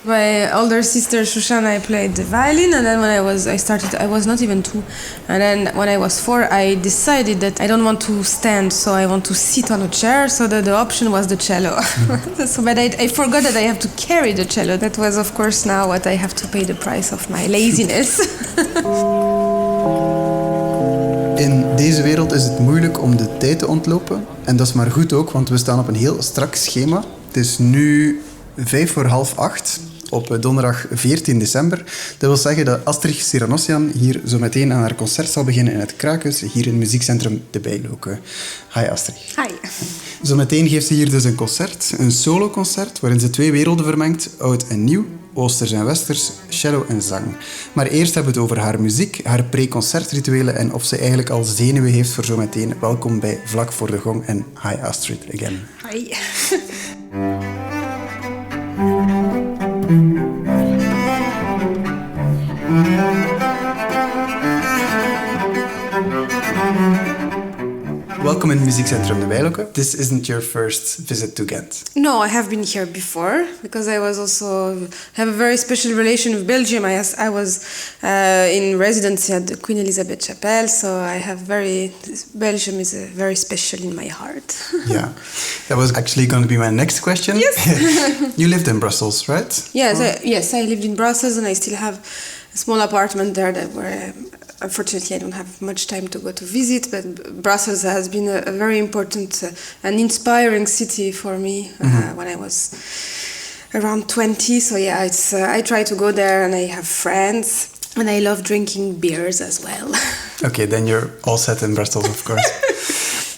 My older sister Shoshana, I played the violin, and then when I was not even 2. And then when I was 4, I decided that I don't want to stand, so I want to sit on a chair, so the option was the cello. But I forgot that I have to carry the cello. That was, of course, now what I have to pay the price of my laziness. In deze wereld is het moeilijk om de tijd te ontlopen. En dat is maar goed ook, want we staan op een heel strak schema. Het is nu 7:45 op donderdag 14 december. Dat wil zeggen dat Astrig Siranossian hier zo meteen aan haar concert zal beginnen in het Krakus, hier in het Muziekcentrum De Bijloke. Hi Astrig. Hi. Zometeen geeft ze hier dus een concert, een soloconcert, waarin ze 2 werelden vermengt, oud en nieuw, oosters en westers, cello en zang. Maar eerst hebben we het over haar muziek, haar pre-concertrituelen en of ze eigenlijk al zenuwen heeft voor zometeen. Welkom bij Vlak, voor de gong en hi Astrid again. Hi. Welcome in Muziekcentrum De Bijloke. This isn't your first visit to Ghent. No, I have been here before because I have a very special relation with Belgium. I was in residency at the Queen Elizabeth Chapel, so Belgium is very special in my heart. Yeah, that was actually going to be my next question. Yes. You lived in Brussels, right? Yes, I lived in Brussels, and I still have a small apartment there where unfortunately I don't have much time to go to visit, but Brussels has been a very important and inspiring city for me when I was around 20. So yeah, I try to go there, and I have friends, and I love drinking beers as well. Okay, then you're all set in Brussels, of course.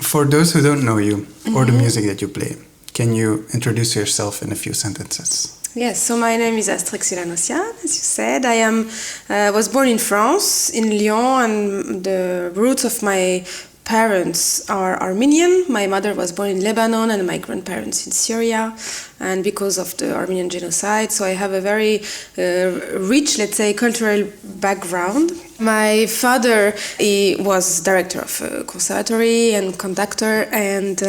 For those who don't know you or the music that you play, can you introduce yourself in a few sentences? Yes, so my name is Astrig Siranossian, as you said. I was born in France, in Lyon, and the roots of my parents are Armenian. My mother was born in Lebanon and my grandparents in Syria, and because of the Armenian genocide, so I have a very rich, let's say, cultural background. My father, he was director of a conservatory and conductor, and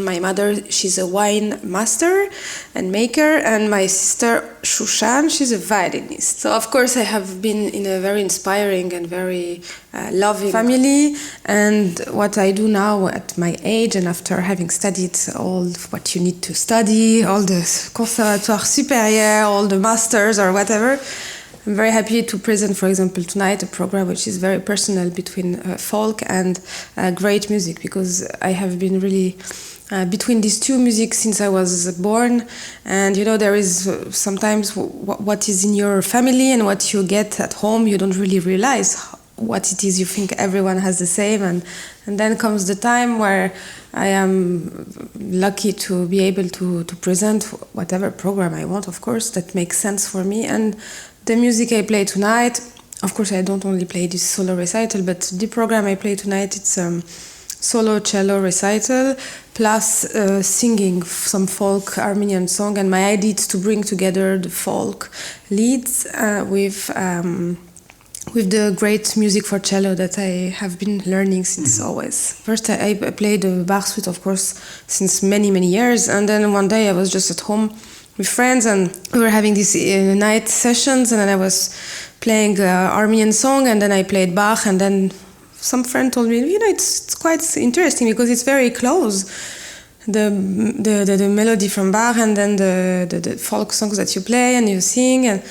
my mother, she's a wine master and maker, and my sister Shushan, she's a violinist. So of course I have been in a very inspiring and very loving family, and what I do now at my age and after having studied all what you need to study, all the conservatoire supérieur, all the masters or whatever, I'm very happy to present, for example, tonight a program which is very personal between folk and great music, because I have been really between these two music since I was born. And you know, there is sometimes what is in your family and what you get at home, you don't really realize what it is. You think everyone has the same, and then comes the time where I am lucky to be able to present whatever program I want, of course, that makes sense for me. And the music I play tonight, of course I don't only play this solo recital, but the program I play tonight, it's solo cello recital plus singing some folk Armenian song, and my idea is to bring together the folk leads with the great music for cello that I have been learning since always. First I played the Bach suite, of course, since many years, and then one day I was just at home with friends, and we were having these night sessions, and then I was playing Armenian song, and then I played Bach, and then some friend told me, you know, it's quite interesting because it's very close, the melody from Bach and then the folk songs that you play and you sing, and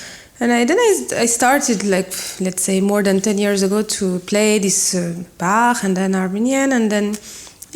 I started, like, let's say more than 10 years ago, to play this Bach and then Armenian, and then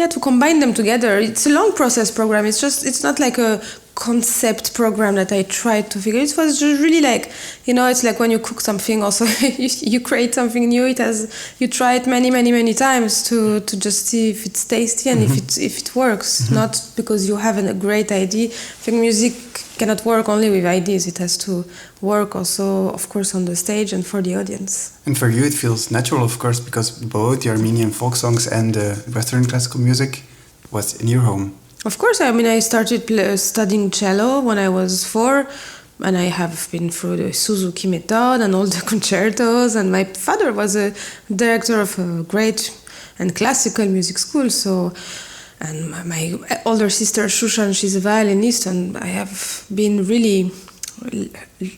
to combine them together. It's a long process program. It's not like a concept program that I tried to figure. It was just really like, you know, it's like when you cook something also, you create something new. You try it many times to just see if it's tasty and if it works. Not because you have a great idea. I think music cannot work only with ideas. It has to work also, of course, on the stage and for the audience. And for you it feels natural, of course, because both the Armenian folk songs and the Western classical music was in your home. Of course, I mean, I started studying cello when I was 4, and I have been through the Suzuki method and all the concertos, and my father was a director of a great and classical music school, so, and my older sister Shushan, she's a violinist, and I have been really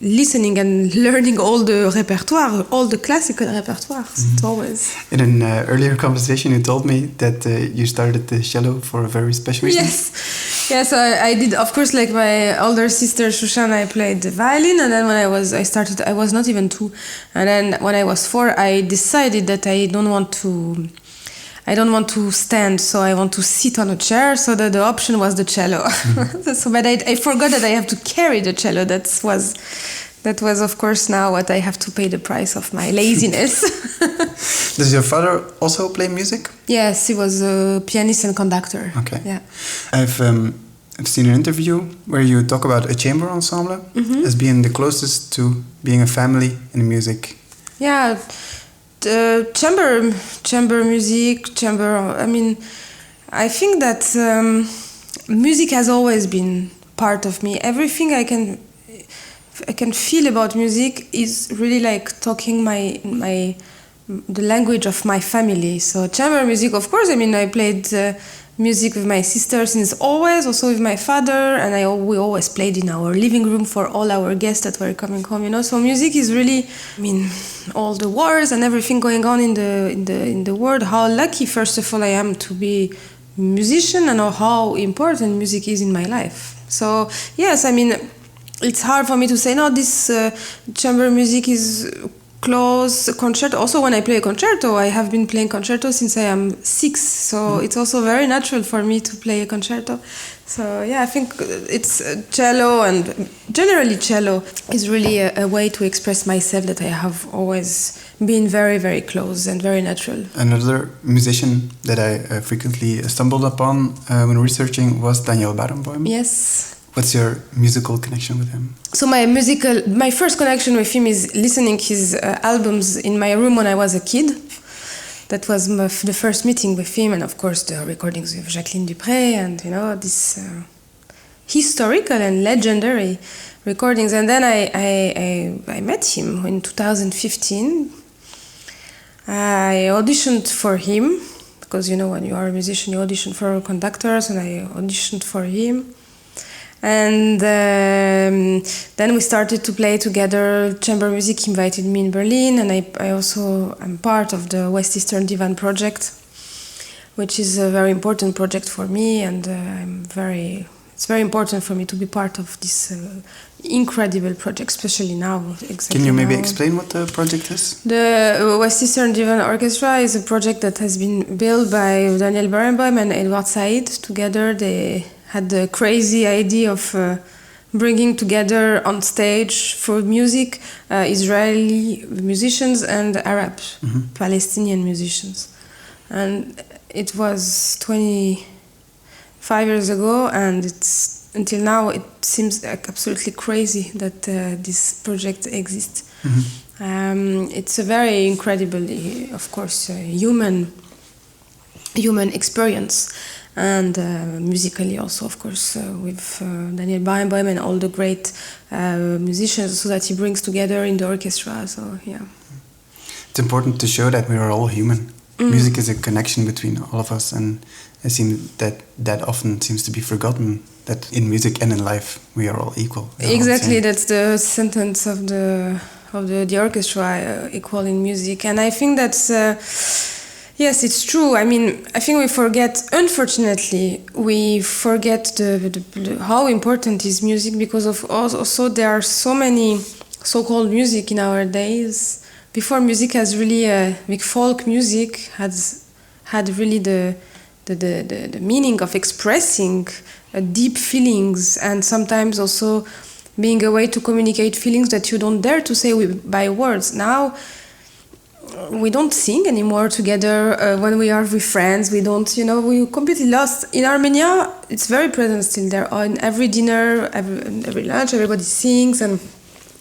listening and learning all the repertoire, all the classical repertoire. It's always. In an earlier conversation, you told me that you started the cello for a very special reason. Yes, I did. Of course, like my older sister Shoshana, I played the violin, and then when I was not even 2, and then when I was 4, I decided that I don't want to stand, so I want to sit on a chair. So that the option was the cello. So, but I forgot that I have to carry the cello. That was of course now what I have to pay the price of my laziness. Does your father also play music? Yes, he was a pianist and conductor. Okay. Yeah. I've seen an interview where you talk about a chamber ensemble as being the closest to being a family in music. Yeah. Chamber music, I mean, I think that music has always been part of me. Everything I can feel about music is really like talking the language of my family. So chamber music, of course, I mean, I played music with my sister since always, also with my father, and we always played in our living room for all our guests that were coming home, you know. So music is really, I mean, all the wars and everything going on in the world. How lucky, first of all, I am to be a musician, and how important music is in my life. So yes, I mean, it's hard for me to say no. This chamber music is close. Concerto. Also, when I play a concerto, I have been playing concerto since I am 6. So it's also very natural for me to play a concerto. So yeah, I think it's cello, and generally cello is really a way to express myself that I have always been very, very close and very natural. Another musician that I frequently stumbled upon when researching was Daniel Barenboim. Yes. What's your musical connection with him? So my first connection with him is listening his albums in my room when I was a kid. That was the first meeting with him, and of course the recordings with Jacqueline Dupré, and you know, this historical and legendary recordings. And then I met him in 2015. I auditioned for him because, you know, when you are a musician, you audition for conductors, and I auditioned for him. And then we started to play together. Chamber Music invited me in Berlin, and I also am part of the West Eastern Divan project, which is a very important project for me, and it's very important for me to be part of this incredible project, especially now. Exactly. Can you maybe explain what the project is? The West Eastern Divan Orchestra is a project that has been built by Daniel Barenboim and Edward Said. Together they had the crazy idea of bringing together on stage for music Israeli musicians and Arab, Palestinian musicians. And it was 25 years ago, and it's until now it seems like absolutely crazy that this project exists. It's a very incredible, of course, human experience. And musically also, of course, with Daniel Barenboim and all the great musicians, so that he brings together in the orchestra. So yeah, it's important to show that we are all human. Music is a connection between all of us, and it seems that often seems to be forgotten. That in music and in life we are all equal. Exactly, that's the sentence of the orchestra, equal in music, and I think that's. Yes, it's true. I mean, I think we forget, unfortunately, how important is music, because of also there are so many so-called music in our days. Before, music has really, like folk music had really the meaning of expressing deep feelings, and sometimes also being a way to communicate feelings that you don't dare to say by words. Now, we don't sing anymore together when we are with friends. We don't, we completely lost. In Armenia, it's very present still there. On every dinner, every lunch, everybody sings, and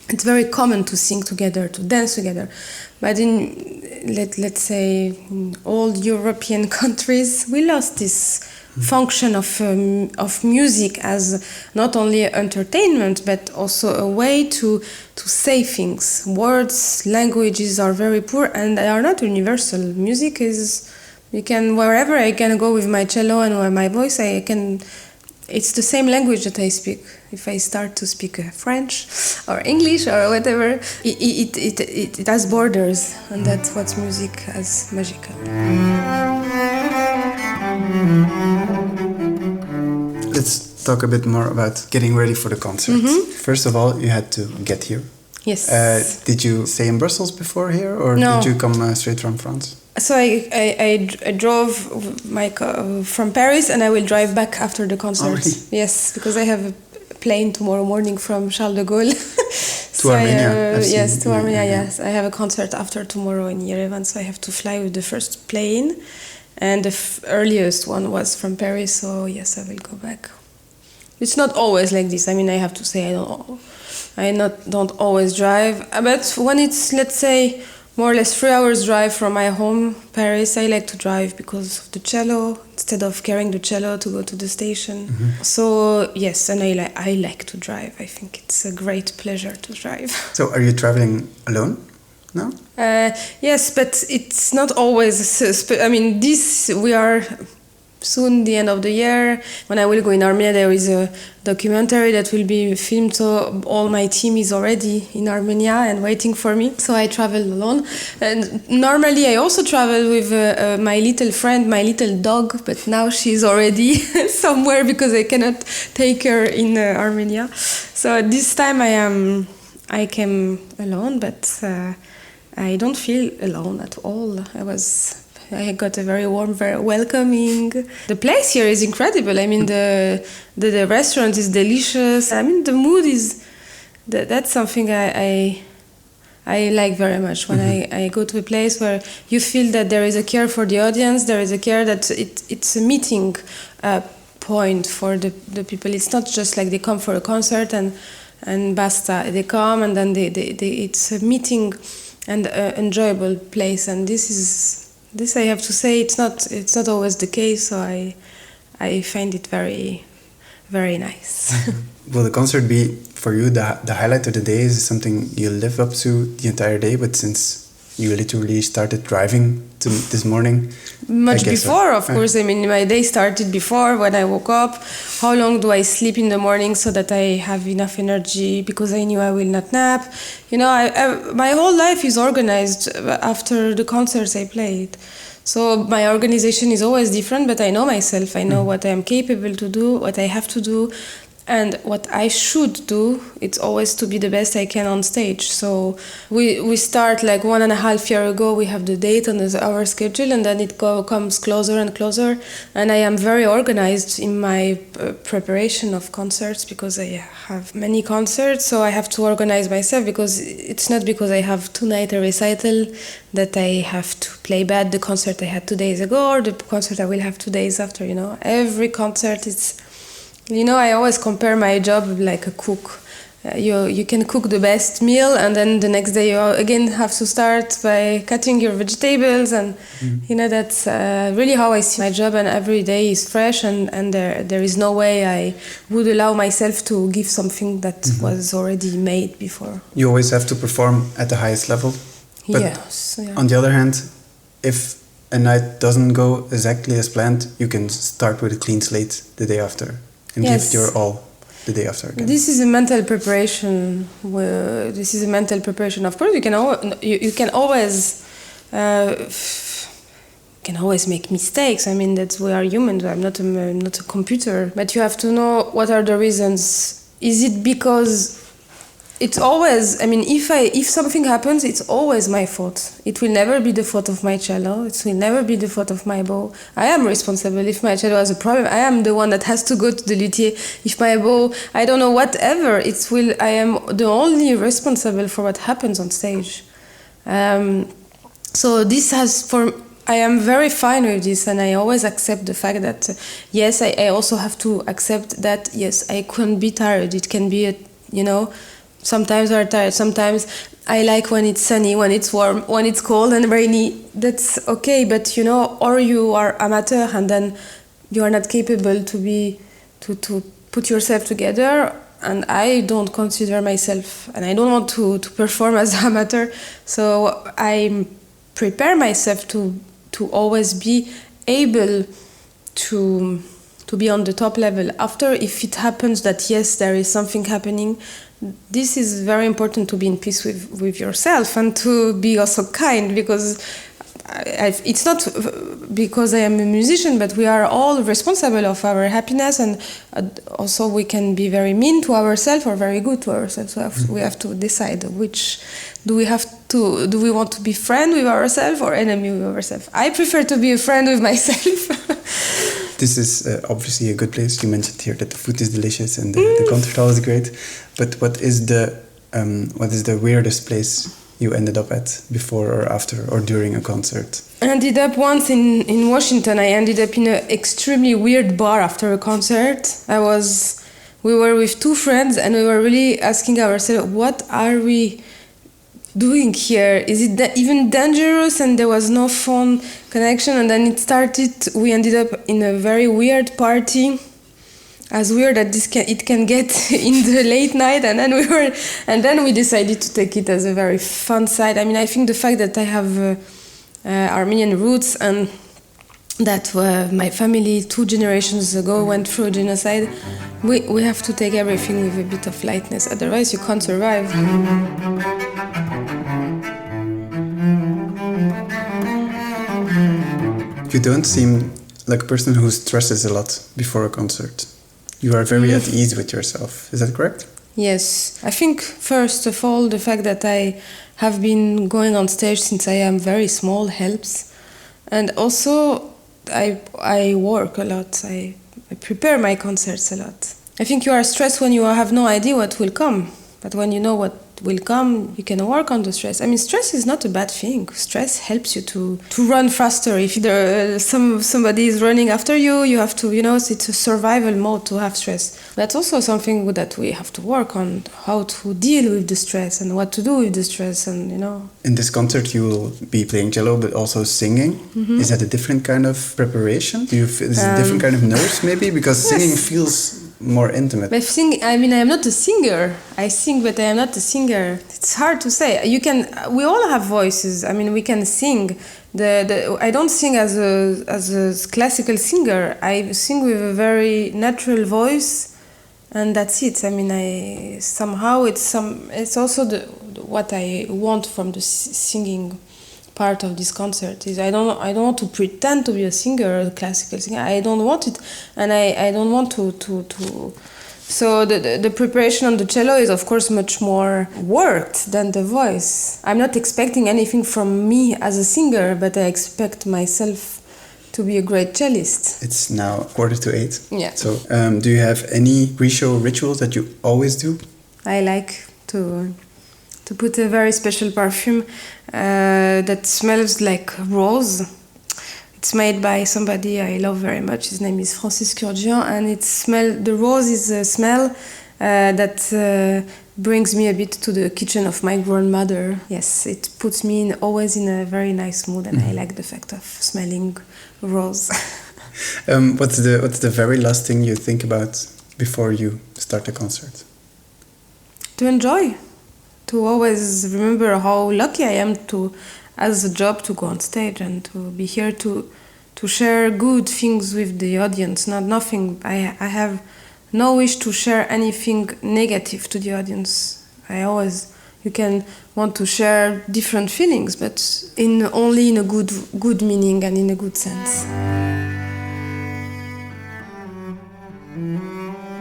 it's very common to sing together, to dance together. But in, let's say, in all European countries, we lost this function of music as not only entertainment, but also a way to say things. Words, languages are very poor, and they are not universal. Music is, wherever I can go with my cello and my voice, I can it's the same language that I speak. If I start to speak French or English or whatever, it has borders, and that's what music has magical. Let's talk a bit more about getting ready for the concert. First of all, you had to get here. Yes. Did you stay in Brussels before here, or No. did you come straight from France? So I drove from Paris, and I will drive back after the concert. Oh, really? Yes, because I have a plane tomorrow morning from Charles de Gaulle. To Armenia. Yes, to Armenia, yes. I have a concert after tomorrow in Yerevan, so I have to fly with the first plane. And the earliest one was from Paris, so yes, I will go back. It's not always like this. I mean, I have to say I don't always drive. But when it's, let's say, more or less 3 hours drive from my home, Paris, I like to drive because of the cello, instead of carrying the cello to go to the station. So, yes, and I like to drive. I think it's a great pleasure to drive. So are you traveling alone now? Yes, but it's not always... we are... Soon, the end of the year, when I will go in Armenia, there is a documentary that will be filmed. So all my team is already in Armenia and waiting for me. So I travel alone. And normally, I also travel with my little friend, my little dog. But now she's already somewhere because I cannot take her in Armenia. So this time I came alone, but I don't feel alone at all. I got a very warm, very welcoming. The place here is incredible. I mean, the restaurant is delicious. I mean, the mood is... That's something I like very much. When I go to a place where you feel that there is a care for the audience, there is a care that it's a meeting point for the people. It's not just like they come for a concert and basta. They come and then it's a meeting and enjoyable place. And this I have to say, it's not always the case, so I find it very, very nice. Will the concert be, for you, the highlight of the day? Is something you live up to the entire day, but since you literally started driving this morning? Much before, of course. I mean, my day started before, when I woke up. How long do I sleep in the morning so that I have enough energy? Because I knew I will not nap. You know, my whole life is organized after the concerts I played. So my organization is always different, but I know myself. I know what I am capable to do, what I have to do. And what I should do, it's always to be the best I can on stage. So we start like 1.5 years ago, we have the date on our schedule, and then it comes closer and closer. And I am very organized in my preparation of concerts because I have many concerts, so I have to organize myself, because it's not because I have tonight a recital that I have to play bad the concert I had 2 days ago or the concert I will have 2 days after, you know. Every concert is... You know, I always compare my job like a cook. You can cook the best meal, and then the next day you again have to start by cutting your vegetables, and you know, that's really how I see my job. And every day is fresh, and there is no way I would allow myself to give something that was already made before. You always have to perform at the highest level. But yes. Yeah. On the other hand, if a night doesn't go exactly as planned, you can start with a clean slate the day after. And give your all the day after again. This is a mental preparation. Of course, you can always make mistakes. I mean, we are humans. I'm not a computer. But you have to know what are the reasons. Is it because it's always? I mean, if something happens, it's always my fault. It will never be the fault of my cello. It will never be the fault of my bow. I am responsible. If my cello has a problem, I am the one that has to go to the luthier. If my bow, I don't know, whatever, I am the only responsible for what happens on stage. So this I am very fine with this, and I always accept the fact that, yes, I also have to accept that, yes, I can be tired. It can be, sometimes I'm tired. Sometimes I like when it's sunny, when it's warm, when it's cold and rainy. That's okay, but or you are amateur and then you are not capable to put yourself together. And I don't consider myself, and I don't want to perform as amateur. So I prepare myself to always be able to to be on the top level. After, if it happens that yes, there is something happening, this is very important to be in peace with yourself and to be also kind, because it's not because I am a musician, but we are all responsible of our happiness, and also we can be very mean to ourselves or very good to ourselves. So we have to decide which do we want to be friend with ourselves or enemy with ourselves. I prefer to be a friend with myself. This is obviously a good place. You mentioned here that the food is delicious and the concert hall is great. But what is the weirdest place you ended up at before or after or during a concert? I ended up once in Washington. I ended up in an extremely weird bar after a concert. We were with two friends and we were really asking ourselves, what are we doing here? Is it even dangerous? And there was no phone connection. And then it started. We ended up in a very weird party, as weird as it can get in the late night. And then we decided to take it as a very fun side. I mean, I think the fact that I have Armenian roots and that my family 2 generations ago went through a genocide, we have to take everything with a bit of lightness. Otherwise, you can't survive. You don't seem like a person who stresses a lot before a concert. You are very at ease with yourself. Is that correct? Yes. I think, first of all, the fact that I have been going on stage since I am very small helps. And also, I work a lot. I prepare my concerts a lot. I think you are stressed when you have no idea what will come. But when you know what will come, you can work on the stress. I mean, stress is not a bad thing. Stress helps you to run faster. If somebody is running after you, you have to, it's a survival mode to have stress. That's also something that we have to work on, how to deal with the stress and what to do with the stress, and, In this concert, you will be playing cello, but also singing. Mm-hmm. Is that a different kind of preparation? Is it a different kind of nerves, maybe? Because singing feels more intimate. But I am not a singer. I sing, but I am not a singer. It's hard to say. We all have voices. I mean, we can sing. I don't sing as a classical singer. I sing with a very natural voice, and that's it. I mean, it's also what I want from the singing part of this concert is I don't want to pretend to be a singer, a classical singer. I don't want it, and I don't want to. So the preparation on the cello is of course much more worked than the voice. I'm not expecting anything from me as a singer, but I expect myself to be a great cellist. It's now 7:45. Yeah. So do you have any pre-show rituals that you always do? I like to put a very special perfume that smells like rose. It's made by somebody I love very much. His name is Franse, and the rose is a smell that brings me a bit to the kitchen of my grandmother. Yes, it puts me always in a very nice mood, and I like the fact of smelling rose. What's the very last thing you think about before you start a concert? To enjoy. To always remember how lucky I am as a job to go on stage and to be here to share good things with the audience. Nothing. I have no wish to share anything negative to the audience. You can want to share different feelings, but only in a good meaning and in a good sense.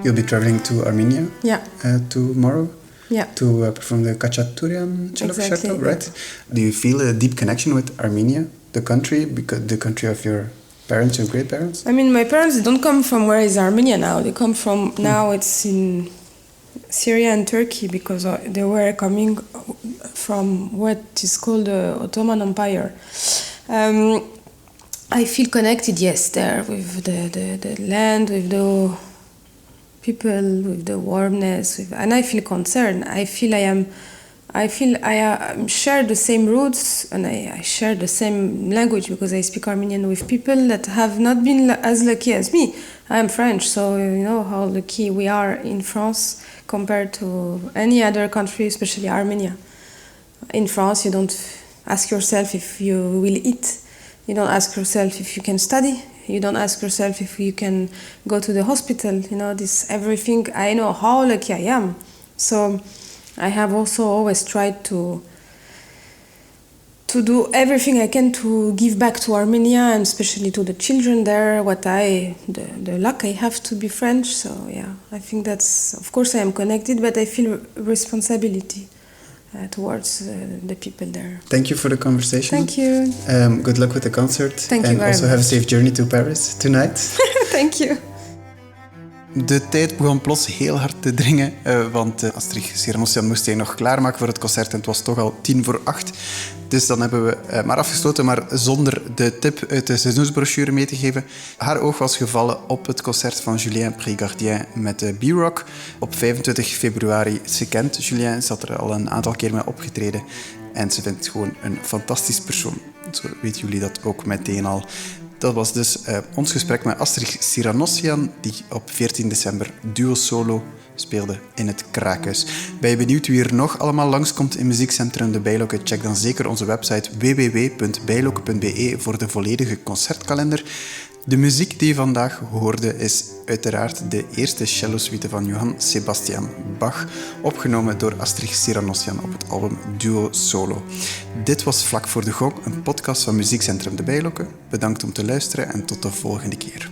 You'll be traveling to Armenia. Yeah. Tomorrow. Yeah. To perform the Khachaturian cello concerto, right? Do you feel a deep connection with Armenia, the country, because the country of your parents, your great-parents? I mean, my parents don't come from where is Armenia now. They come from, now it's in Syria and Turkey, because they were coming from what is called the Ottoman Empire. I feel connected, yes, there with the land, with the people, with the warmness, and I feel concerned. I feel I share the same roots, and I share the same language, because I speak Armenian with people that have not been as lucky as me. I am French, so you know how lucky we are in France compared to any other country, especially Armenia. In France, you don't ask yourself if you will eat. You don't ask yourself if you can study. You don't ask yourself if you can go to the hospital. This everything. I know how lucky I am. So I have also always tried to do everything I can to give back to Armenia, and especially to the children there, the luck I have to be French. So I think that's, of course I am connected, but I feel responsibility towards the people there. Thank you for the conversation. Thank you. Good luck with the concert. Thank you very also much. have a safe journey to Paris tonight. Thank you. De tijd begon plots heel hard te dringen, want Astrig Siranossian moest hij nog klaarmaken voor het concert en het was toch al 7:50. Dus dan hebben we maar afgesloten, maar zonder de tip uit de seizoensbrochure mee te geven. Haar oog was gevallen op het concert van Julien Prégardien met de B-Rock op 25 februari. Ze kent Julien, ze had er al een aantal keer mee opgetreden en ze vindt het gewoon een fantastisch persoon. Zo weten jullie dat ook meteen al. Dat was dus ons gesprek met Astrig Siranossian, die op 14 december duo solo speelde in het Kraakhuis. Ben je benieuwd wie er nog allemaal langskomt in Muziekcentrum De Bijloke? Check dan zeker onze website www.bijloke.be voor de volledige concertkalender. De muziek die je vandaag hoorde is uiteraard de eerste cello-suite van Johann Sebastian Bach, opgenomen door Astrig Siranossian op het album Duo Solo. Dit was Vlak voor de Gong, een podcast van Muziekcentrum De Bijloke. Bedankt om te luisteren en tot de volgende keer.